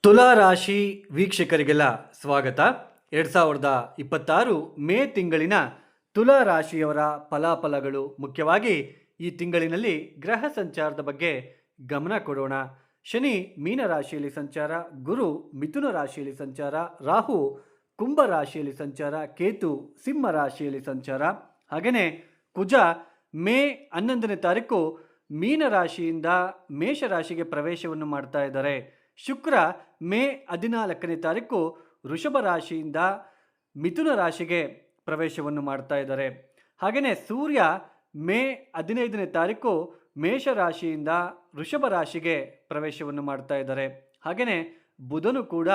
ತುಲಾ ರಾಶಿ ವೀಕ್ಷಕರಿಗೆಲ್ಲ ಸ್ವಾಗತ. 2026 ಮೇ ತಿಂಗಳಿನ ತುಲಾ ರಾಶಿಯವರ ಫಲಾಫಲಗಳು. ಮುಖ್ಯವಾಗಿ ಈ ತಿಂಗಳಿನಲ್ಲಿ ಗ್ರಹ ಸಂಚಾರದ ಬಗ್ಗೆ ಗಮನ ಕೊಡೋಣ. ಶನಿ ಮೀನ ರಾಶಿಯಲ್ಲಿ ಸಂಚಾರ, ಗುರು ಮಿಥುನ ರಾಶಿಯಲ್ಲಿ ಸಂಚಾರ, ರಾಹು ಕುಂಭ ರಾಶಿಯಲ್ಲಿ ಸಂಚಾರ, ಕೇತು ಸಿಂಹ ರಾಶಿಯಲ್ಲಿ ಸಂಚಾರ. ಹಾಗೆಯೇ ಕುಜ ಮೇ 11ನೇ ತಾರೀಕು ಮೀನ ರಾಶಿಯಿಂದ ಮೇಷ ರಾಶಿಗೆ ಪ್ರವೇಶವನ್ನು ಮಾಡ್ತಾ ಇದ್ದಾರೆ. ಶುಕ್ರ ಮೇ 14ನೇ ತಾರೀಕು ವೃಷಭ ರಾಶಿಯಿಂದ ಮಿಥುನ ರಾಶಿಗೆ ಪ್ರವೇಶವನ್ನು ಮಾಡ್ತಾ ಇದ್ದಾರೆ. ಹಾಗೆಯೇ ಸೂರ್ಯ ಮೇ 15ನೇ ತಾರೀಕು ಮೇಷ ರಾಶಿಯಿಂದ ವೃಷಭ ರಾಶಿಗೆ ಪ್ರವೇಶವನ್ನು ಮಾಡ್ತಾ ಇದ್ದಾರೆ. ಹಾಗೆಯೇ ಬುಧನು ಕೂಡ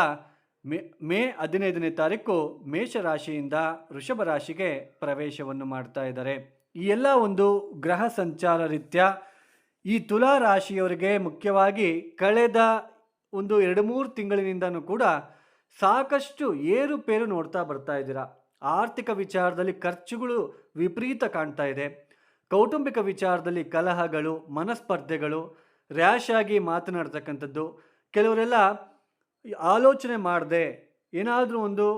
ಮೇ 15ನೇ ತಾರೀಕು ಮೇಷ ರಾಶಿಯಿಂದ ವೃಷಭ ರಾಶಿಗೆ ಪ್ರವೇಶವನ್ನು ಮಾಡ್ತಾ ಇದ್ದಾರೆ. ಈ ಎಲ್ಲ ಒಂದು ಗ್ರಹ ಸಂಚಾರ ರೀತ್ಯ ಈ ತುಲಾ ರಾಶಿಯವರಿಗೆ ಮುಖ್ಯವಾಗಿ ಕಳೆದ ಒಂದು 2-3 ತಿಂಗಳಿನಿಂದನೂ ಕೂಡ ಸಾಕಷ್ಟು ಏರುಪೇರು ನೋಡ್ತಾ ಬರ್ತಾ ಇದ್ದೀರಾ. ಆರ್ಥಿಕ ವಿಚಾರದಲ್ಲಿ ಖರ್ಚುಗಳು ವಿಪರೀತ ಕಾಣ್ತಾ ಇದೆ. ಕೌಟುಂಬಿಕ ವಿಚಾರದಲ್ಲಿ ಕಲಹಗಳು, ಮನಸ್ಪರ್ಧೆಗಳು, ರ್ಯಾಶ್ ಆಗಿ ಮಾತನಾಡ್ತಕ್ಕಂಥದ್ದು. ಕೆಲವರೆಲ್ಲ ಆಲೋಚನೆ ಮಾಡದೆ ಏನಾದರೂ ಒಂದು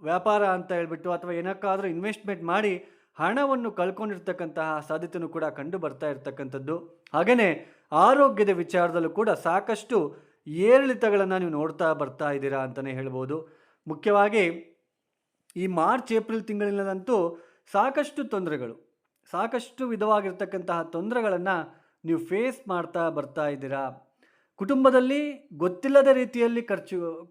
ವ್ಯಾಪಾರ ಅಂತ ಹೇಳ್ಬಿಟ್ಟು ಅಥವಾ ಏನಕ್ಕಾದರೂ ಇನ್ವೆಸ್ಟ್ಮೆಂಟ್ ಮಾಡಿ ಹಣವನ್ನು ಕಳ್ಕೊಂಡಿರ್ತಕ್ಕಂತಹ ಸಾಧ್ಯತೆಯೂ ಕೂಡ ಕಂಡು ಬರ್ತಾ ಇರ್ತಕ್ಕಂಥದ್ದು. ಹಾಗೆಯೇ ಆರೋಗ್ಯದ ವಿಚಾರದಲ್ಲೂ ಕೂಡ ಸಾಕಷ್ಟು ಏರಿಳಿತಗಳನ್ನು ನೀವು ನೋಡ್ತಾ ಬರ್ತಾ ಇದ್ದೀರಾ ಅಂತಲೇ ಹೇಳ್ಬೋದು. ಮುಖ್ಯವಾಗಿ ಈ ಮಾರ್ಚ್ ಏಪ್ರಿಲ್ ತಿಂಗಳಿನಲ್ಲಂತೂ ಸಾಕಷ್ಟು ತೊಂದರೆಗಳು, ಸಾಕಷ್ಟು ವಿಧವಾಗಿರ್ತಕ್ಕಂತಹ ತೊಂದರೆಗಳನ್ನು ನೀವು ಫೇಸ್ ಮಾಡ್ತಾ ಬರ್ತಾ ಇದ್ದೀರಾ. ಕುಟುಂಬದಲ್ಲಿ ಗೊತ್ತಿಲ್ಲದ ರೀತಿಯಲ್ಲಿ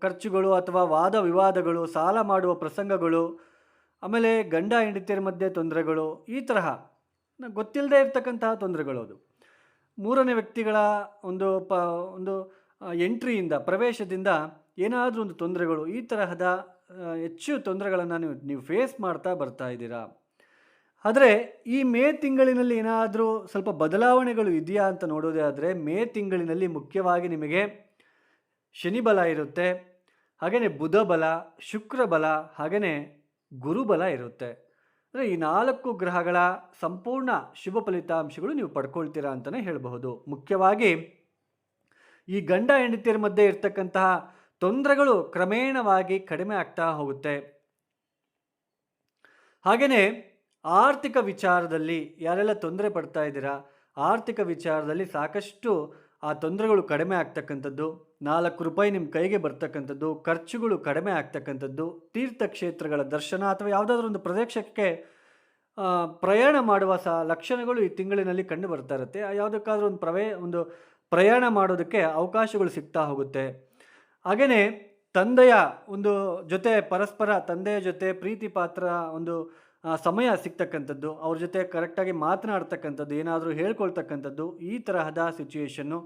ಖರ್ಚುಗಳು ಅಥವಾ ವಾದ ವಿವಾದಗಳು, ಸಾಲ ಮಾಡುವ ಪ್ರಸಂಗಗಳು, ಆಮೇಲೆ ಗಂಡ ಹೆಂಡತಿಯರ ಮಧ್ಯೆ ತೊಂದರೆಗಳು, ಈ ತರಹ ಗೊತ್ತಿಲ್ಲದೆ ಇರ್ತಕ್ಕಂತಹ ತೊಂದರೆಗಳು. ಅದು ಮೂರನೇ ವ್ಯಕ್ತಿಗಳ ಒಂದು ಎಂಟ್ರಿಯಿಂದ, ಪ್ರವೇಶದಿಂದ ಏನಾದರೂ ಒಂದು ತೊಂದರೆಗಳು, ಈ ತರಹದ ಹೆಚ್ಚು ತೊಂದರೆಗಳನ್ನು ನೀವು ಫೇಸ್ ಮಾಡ್ತಾ ಬರ್ತಾ ಇದ್ದೀರಾ. ಆದರೆ ಈ ಮೇ ತಿಂಗಳಿನಲ್ಲಿ ಏನಾದರೂ ಸ್ವಲ್ಪ ಬದಲಾವಣೆಗಳು ಇದೆಯಾ ಅಂತ ನೋಡೋದೇ ಆದರೆ, ಮೇ ತಿಂಗಳಿನಲ್ಲಿ ಮುಖ್ಯವಾಗಿ ನಿಮಗೆ ಶನಿ ಬಲ ಇರುತ್ತೆ, ಹಾಗೆಯೇ ಬುಧ ಬಲ, ಶುಕ್ರ ಬಲ, ಹಾಗೆಯೇ ಗುರುಬಲ ಇರುತ್ತೆ. ಅಂದರೆ ಈ 4 ಗ್ರಹಗಳ ಸಂಪೂರ್ಣ ಶುಭ ಫಲಿತಾಂಶಗಳು ನೀವು ಪಡ್ಕೊಳ್ತೀರಾ ಅಂತಲೇ ಹೇಳಬಹುದು. ಮುಖ್ಯವಾಗಿ ಈ ಗಂಡ ಹೆಂಡತಿಯರ ಮಧ್ಯೆ ಇರ್ತಕ್ಕಂತಹ ತೊಂದರೆಗಳು ಕ್ರಮೇಣವಾಗಿ ಕಡಿಮೆ ಆಗ್ತಾ ಹೋಗುತ್ತೆ. ಹಾಗೆಯೇ ಆರ್ಥಿಕ ವಿಚಾರದಲ್ಲಿ ಯಾರೆಲ್ಲ ತೊಂದರೆ ಪಡ್ತಾ ಇದ್ದೀರಾ, ಆರ್ಥಿಕ ವಿಚಾರದಲ್ಲಿ ಸಾಕಷ್ಟು ಆ ತೊಂದರೆಗಳು ಕಡಿಮೆ ಆಗ್ತಕ್ಕಂಥದ್ದು, 4 ರೂಪಾಯಿ ನಿಮ್ಮ ಕೈಗೆ ಬರ್ತಕ್ಕಂಥದ್ದು, ಖರ್ಚುಗಳು ಕಡಿಮೆ ಆಗ್ತಕ್ಕಂಥದ್ದು, ತೀರ್ಥಕ್ಷೇತ್ರಗಳ ದರ್ಶನ ಅಥವಾ ಯಾವುದಾದ್ರೂ ಒಂದು ಪ್ರದೇಶಕ್ಕೆ ಪ್ರಯಾಣ ಮಾಡುವ ಲಕ್ಷಣಗಳು ಈ ತಿಂಗಳಿನಲ್ಲಿ ಕಂಡು ಬರ್ತಾ ಇರುತ್ತೆ. ಯಾವುದಕ್ಕಾದ್ರೂ ಒಂದು ಪ್ರಯಾಣ ಮಾಡೋದಕ್ಕೆ ಅವಕಾಶಗಳು ಸಿಗ್ತಾ ಹೋಗುತ್ತೆ. ಹಾಗೆಯೇ ತಂದೆಯ ಪರಸ್ಪರ ತಂದೆಯ ಜೊತೆ ಪ್ರೀತಿ ಪಾತ್ರ ಸಮಯ ಸಿಗ್ತಕ್ಕಂಥದ್ದು, ಅವ್ರ ಜೊತೆ ಕರೆಕ್ಟಾಗಿ ಮಾತನಾಡ್ತಕ್ಕಂಥದ್ದು, ಏನಾದರೂ ಹೇಳ್ಕೊಳ್ತಕ್ಕಂಥದ್ದು, ಈ ತರಹದ ಸಿಚುವೇಶನ್ನು.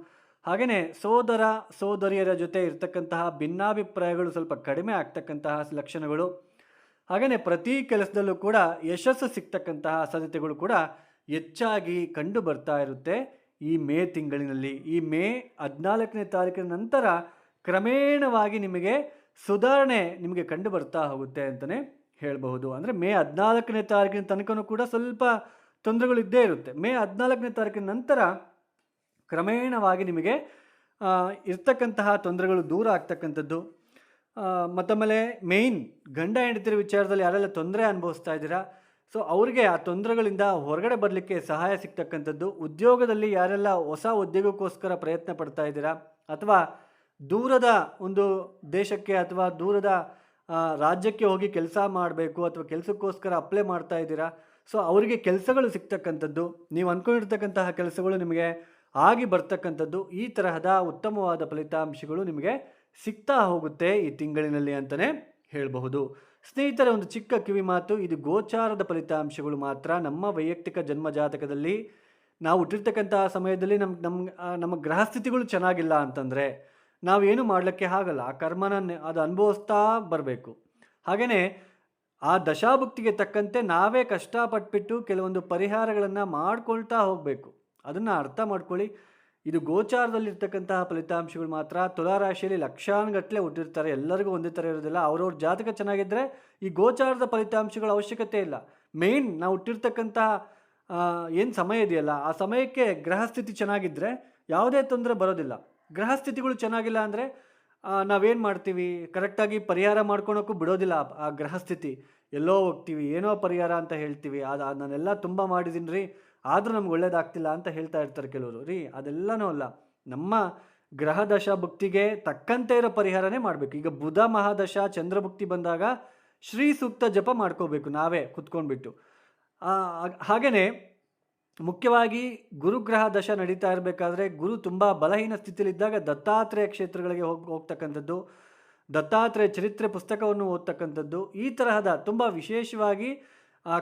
ಹಾಗೆಯೇ ಸೋದರ ಸೋದರಿಯರ ಜೊತೆ ಇರ್ತಕ್ಕಂತಹ ಭಿನ್ನಾಭಿಪ್ರಾಯಗಳು ಸ್ವಲ್ಪ ಕಡಿಮೆ ಆಗ್ತಕ್ಕಂತಹ ಲಕ್ಷಣಗಳು. ಹಾಗೆಯೇ ಪ್ರತಿ ಕೆಲಸದಲ್ಲೂ ಕೂಡ ಯಶಸ್ಸು ಸಿಗ್ತಕ್ಕಂತಹ ಸಾಧ್ಯತೆಗಳು ಕೂಡ ಹೆಚ್ಚಾಗಿ ಕಂಡು ಬರ್ತಾ ಇರುತ್ತೆ ಈ ಮೇ ತಿಂಗಳಿನಲ್ಲಿ. ಈ ಮೇ 14ನೇ ತಾರೀಕಿನ ನಂತರ ಕ್ರಮೇಣವಾಗಿ ನಿಮಗೆ ಸುಧಾರಣೆ ನಿಮಗೆ ಕಂಡು ಬರ್ತಾ ಹೋಗುತ್ತೆ ಅಂತಲೇ ಹೇಳಬಹುದು. ಅಂದರೆ ಮೇ 14ನೇ ತಾರೀಕಿನ ತನಕನೂ ಕೂಡ ಸ್ವಲ್ಪ ತೊಂದರೆಗಳು ಇದ್ದೇ ಇರುತ್ತೆ. ಮೇ 14ನೇ ತಾರೀಕಿನ ನಂತರ ಕ್ರಮೇಣವಾಗಿ ನಿಮಗೆ ಇರ್ತಕ್ಕಂತಹ ತೊಂದರೆಗಳು ದೂರ ಆಗ್ತಕ್ಕಂಥದ್ದು. ಮತ್ತೊಮ್ಮೆ ಮೇಯ್ನ್ ಗಂಡ ಹೆಂಡತಿಯರ ವಿಚಾರದಲ್ಲಿ ಯಾರೆಲ್ಲ ತೊಂದರೆ ಅನುಭವಿಸ್ತಾ ಇದ್ದೀರಾ, ಸೊ ಅವರಿಗೆ ಆ ತೊಂದರೆಗಳಿಂದ ಹೊರಗಡೆ ಬರಲಿಕ್ಕೆ ಸಹಾಯ ಸಿಗ್ತಕ್ಕಂಥದ್ದು. ಉದ್ಯೋಗದಲ್ಲಿ ಯಾರೆಲ್ಲ ಹೊಸ ಉದ್ಯೋಗಕ್ಕೋಸ್ಕರ ಪ್ರಯತ್ನ ಪಡ್ತಾ ಇದ್ದೀರಾ, ಅಥವಾ ದೂರದ ಒಂದು ದೇಶಕ್ಕೆ ಅಥವಾ ದೂರದ ರಾಜ್ಯಕ್ಕೆ ಹೋಗಿ ಕೆಲಸ ಮಾಡಬೇಕು ಅಥವಾ ಕೆಲಸಕ್ಕೋಸ್ಕರ ಅಪ್ಲೈ ಮಾಡ್ತಾ ಇದ್ದೀರಾ, ಸೊ ಅವರಿಗೆ ಕೆಲಸಗಳು ಸಿಗ್ತಕ್ಕಂಥದ್ದು, ನೀವು ಅಂದ್ಕೊಂಡಿರ್ತಕ್ಕಂತಹ ಕೆಲಸಗಳು ನಿಮಗೆ ಆಗಿ ಬರ್ತಕ್ಕಂಥದ್ದು, ಈ ತರಹದ ಉತ್ತಮವಾದ ಫಲಿತಾಂಶಗಳು ನಿಮಗೆ ಸಿಗ್ತಾ ಹೋಗುತ್ತೆ ಈ ತಿಂಗಳಿನಲ್ಲಿ ಅಂತಲೇ ಹೇಳಬಹುದು. ಸ್ನೇಹಿತರೆ, ಒಂದು ಚಿಕ್ಕ ಕಿವಿ ಮಾತು, ಇದು ಗೋಚಾರದ ಫಲಿತಾಂಶಗಳು ಮಾತ್ರ. ನಮ್ಮ ವೈಯಕ್ತಿಕ ಜನ್ಮ ಜಾತಕದಲ್ಲಿ ನಾವು ಹುಟ್ಟಿರ್ತಕ್ಕಂತಹ ಸಮಯದಲ್ಲಿ ನಮ್ಮ ಗ್ರಹಸ್ಥಿತಿಗಳು ಚೆನ್ನಾಗಿಲ್ಲ ಅಂತಂದರೆ ನಾವೇನು ಮಾಡಲಿಕ್ಕೆ ಆಗಲ್ಲ. ಆ ಕರ್ಮನ ಅದು ಅನುಭವಿಸ್ತಾ ಬರಬೇಕು. ಹಾಗೆಯೇ ಆ ದಶಾಭುಕ್ತಿಗೆ ತಕ್ಕಂತೆ ನಾವೇ ಕಷ್ಟಪಟ್ಬಿಟ್ಟು ಕೆಲವೊಂದು ಪರಿಹಾರಗಳನ್ನು ಮಾಡ್ಕೊಳ್ತಾ ಹೋಗಬೇಕು. ಅದನ್ನು ಅರ್ಥ ಮಾಡ್ಕೊಳ್ಳಿ. ಇದು ಗೋಚಾರದಲ್ಲಿರ್ತಕ್ಕಂತಹ ಫಲಿತಾಂಶಗಳು ಮಾತ್ರ. ತುಲಾರಾಶಿಯಲ್ಲಿ ಲಕ್ಷಾನುಗಟ್ಟಲೆ ಹುಟ್ಟಿರ್ತಾರೆ, ಎಲ್ಲರಿಗೂ ಒಂದೇ ಥರ ಇರೋದಿಲ್ಲ. ಅವ್ರವ್ರ ಜಾತಕ ಚೆನ್ನಾಗಿದ್ದರೆ ಈ ಗೋಚಾರದ ಫಲಿತಾಂಶಗಳ ಅವಶ್ಯಕತೆ ಇಲ್ಲ. ಮೇಯ್ನ್ ನಾವು ಹುಟ್ಟಿರ್ತಕ್ಕಂತಹ ಏನು ಸಮಯ ಇದೆಯಲ್ಲ, ಆ ಸಮಯಕ್ಕೆ ಗ್ರಹಸ್ಥಿತಿ ಚೆನ್ನಾಗಿದ್ದರೆ ಯಾವುದೇ ತೊಂದರೆ ಬರೋದಿಲ್ಲ. ಗ್ರಹಸ್ಥಿತಿಗಳು ಚೆನ್ನಾಗಿಲ್ಲ ಅಂದರೆ ನಾವೇನು ಮಾಡ್ತೀವಿ, ಕರೆಕ್ಟಾಗಿ ಪರಿಹಾರ ಮಾಡ್ಕೊಳಕ್ಕೂ ಬಿಡೋದಿಲ್ಲ ಆ ಗ್ರಹಸ್ಥಿತಿ. ಎಲ್ಲೋ ಹೋಗ್ತೀವಿ, ಏನೋ ಪರಿಹಾರ ಅಂತ ಹೇಳ್ತೀವಿ. ನಾನೆಲ್ಲ ತುಂಬ ಮಾಡಿದ್ದೀನಿ ರೀ, ಆದರೂ ನಮ್ಗೆ ಒಳ್ಳೇದಾಗ್ತಿಲ್ಲ ಅಂತ ಹೇಳ್ತಾ ಇರ್ತಾರೆ ಕೆಲವರು. ರೀ ಅದೆಲ್ಲನೂ ಅಲ್ಲ. ನಮ್ಮ ಗ್ರಹ ದಶ ಭುಕ್ತಿಗೆ ತಕ್ಕಂತೆ ಇರೋ ಪರಿಹಾರನೇ ಮಾಡಬೇಕು. ಈಗ ಬುಧ ಮಹಾದಶ ಚಂದ್ರಭುಕ್ತಿ ಬಂದಾಗ ಶ್ರೀ ಸೂಕ್ತ ಜಪ ಮಾಡ್ಕೋಬೇಕು ನಾವೇ ಕುತ್ಕೊಂಡ್ಬಿಟ್ಟು. ಹಾಗೆಯೇ ಮುಖ್ಯವಾಗಿ ಗುರುಗ್ರಹ ದಶ ನಡೀತಾ ಇರಬೇಕಾದ್ರೆ ಗುರು ತುಂಬ ಬಲಹೀನ ಸ್ಥಿತಿಯಲ್ಲಿದ್ದಾಗ ದತ್ತಾತ್ರೇಯ ಕ್ಷೇತ್ರಗಳಿಗೆ ಹೋಗ್ತಕ್ಕಂಥದ್ದು, ದತ್ತಾತ್ರೇಯ ಚರಿತ್ರೆ ಪುಸ್ತಕವನ್ನು ಓದ್ತಕ್ಕಂಥದ್ದು, ಈ ತರಹದ ತುಂಬ ವಿಶೇಷವಾಗಿ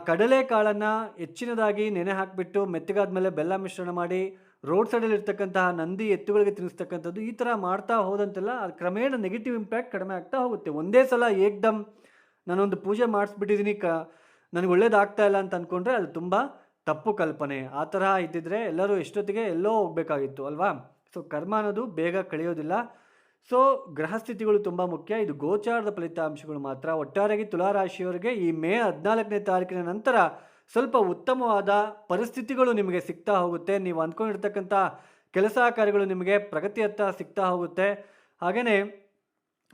ಕಡಲೆಕಾಳನ್ನು ಹೆಚ್ಚಿನದಾಗಿ ನೆನೆ ಹಾಕಿಬಿಟ್ಟು ಮೆತ್ತಗಾದ ಮೇಲೆ ಬೆಲ್ಲ ಮಿಶ್ರಣ ಮಾಡಿ ರೋಡ್ ಸೈಡಲ್ಲಿ ಇರ್ತಕ್ಕಂತಹ ನಂದಿ ಎತ್ತುಗಳಿಗೆ ತಿನ್ನಿಸ್ತಕ್ಕಂಥದ್ದು, ಈ ಥರ ಮಾಡ್ತಾ ಹೋದಂತೆಲ್ಲ ಅದು ಕ್ರಮೇಣ ನೆಗೆಟಿವ್ ಇಂಪ್ಯಾಕ್ಟ್ ಕಡಿಮೆ ಆಗ್ತಾ ಹೋಗುತ್ತೆ. ಒಂದೇ ಸಲ ಏಕ್ದಮ್ ನಾನೊಂದು ಪೂಜೆ ಮಾಡಿಸ್ಬಿಟ್ಟಿದ್ದೀನಿ, ನನಗೆ ಒಳ್ಳೇದಾಗ್ತಾ ಇಲ್ಲ ಅಂತ ಅಂದ್ಕೊಂಡ್ರೆ ಅದು ತುಂಬ ತಪ್ಪು ಕಲ್ಪನೆ. ಆ ತರಹ ಇದ್ದಿದ್ರೆ ಎಲ್ಲರೂ ಎಷ್ಟೊತ್ತಿಗೆ ಎಲ್ಲೋ ಹೋಗಬೇಕಾಗಿತ್ತು ಅಲ್ವಾ? ಸೊ ಕರ್ಮ ಅನ್ನೋದು ಬೇಗ ಕಳೆಯೋದಿಲ್ಲ. ಸೊ ಗ್ರಹಸ್ಥಿತಿಗಳು ತುಂಬ ಮುಖ್ಯ. ಇದು ಗೋಚಾರದ ಫಲಿತಾಂಶಗಳು ಮಾತ್ರ. ಒಟ್ಟಾರೆಯಾಗಿ ತುಲಾರಾಶಿಯವರಿಗೆ ಈ ಮೇ 14ನೇ ತಾರೀಕಿನ ನಂತರ ಸ್ವಲ್ಪ ಉತ್ತಮವಾದ ಪರಿಸ್ಥಿತಿಗಳು ನಿಮಗೆ ಸಿಗ್ತಾ ಹೋಗುತ್ತೆ. ನೀವು ಅಂದ್ಕೊಂಡಿರ್ತಕ್ಕಂಥ ಕೆಲಸ ಕಾರ್ಯಗಳು ನಿಮಗೆ ಪ್ರಗತಿಯತ್ತ ಸಿಗ್ತಾ ಹೋಗುತ್ತೆ. ಹಾಗೆಯೇ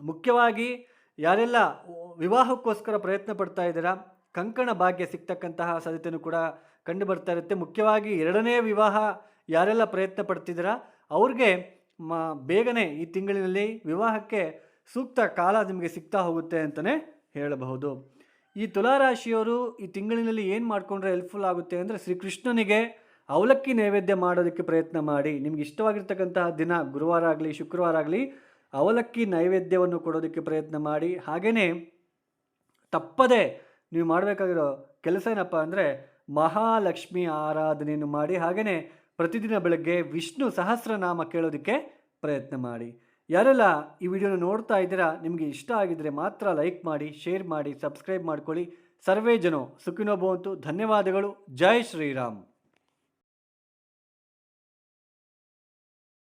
ಮುಖ್ಯವಾಗಿ ಯಾರೆಲ್ಲ ವಿವಾಹಕ್ಕೋಸ್ಕರ ಪ್ರಯತ್ನ ಪಡ್ತಾ ಇದ್ದೀರಾ, ಕಂಕಣ ಭಾಗ್ಯ ಸಿಗ್ತಕ್ಕಂತಹ ಸಾಧ್ಯತೆಯೂ ಕೂಡ ಕಂಡು ಬರ್ತಾ ಇರುತ್ತೆ. ಮುಖ್ಯವಾಗಿ 2ನೇ ವಿವಾಹ ಯಾರೆಲ್ಲ ಪ್ರಯತ್ನ ಪಡ್ತಿದ್ದೀರಾ ಅವ್ರಿಗೆ ಬೇಗನೆ ಈ ತಿಂಗಳಿನಲ್ಲಿ ವಿವಾಹಕ್ಕೆ ಸೂಕ್ತ ಕಾಲ ನಿಮಗೆ ಸಿಗ್ತಾ ಹೋಗುತ್ತೆ ಅಂತಲೇ ಹೇಳಬಹುದು. ಈ ತುಲಾರಾಶಿಯವರು ಈ ತಿಂಗಳಿನಲ್ಲಿ ಏನು ಮಾಡಿಕೊಂಡ್ರೆ ಹೆಲ್ಪ್ಫುಲ್ ಆಗುತ್ತೆ ಅಂದರೆ, ಶ್ರೀಕೃಷ್ಣನಿಗೆ ಅವಲಕ್ಕಿ ನೈವೇದ್ಯ ಮಾಡೋದಕ್ಕೆ ಪ್ರಯತ್ನ ಮಾಡಿ. ನಿಮ್ಗೆ ಇಷ್ಟವಾಗಿರ್ತಕ್ಕಂತಹ ದಿನ ಗುರುವಾರ ಆಗಲಿ ಶುಕ್ರವಾರ ಆಗಲಿ ಅವಲಕ್ಕಿ ನೈವೇದ್ಯವನ್ನು ಕೊಡೋದಕ್ಕೆ ಪ್ರಯತ್ನ ಮಾಡಿ. ಹಾಗೆಯೇ ತಪ್ಪದೆ ನೀವು ಮಾಡಬೇಕಾಗಿರೋ ಕೆಲಸ ಏನಪ್ಪ ಅಂದರೆ ಮಹಾಲಕ್ಷ್ಮಿ ಆರಾಧನೆಯನ್ನು ಮಾಡಿ. ಹಾಗೆಯೇ ಪ್ರತಿದಿನ ಬೆಳಗ್ಗೆ ವಿಷ್ಣು ಸಹಸ್ರನಾಮ ಕೇಳೋದಕ್ಕೆ ಪ್ರಯತ್ನ ಮಾಡಿ. ಯಾರೆಲ್ಲ ಈ ವಿಡಿಯೋನ ನೋಡ್ತಾ ಇದ್ದೀರಾ, ನಿಮಗೆ ಇಷ್ಟ ಆಗಿದ್ದರೆ ಮಾತ್ರ ಲೈಕ್ ಮಾಡಿ, ಶೇರ್ ಮಾಡಿ, ಸಬ್ಸ್ಕ್ರೈಬ್ ಮಾಡ್ಕೊಳ್ಳಿ. ಸರ್ವೇ ಜನೋ ಸುಖಿನೋ ಭವಂತು. ಧನ್ಯವಾದಗಳು. ಜೈ ಶ್ರೀರಾಮ್.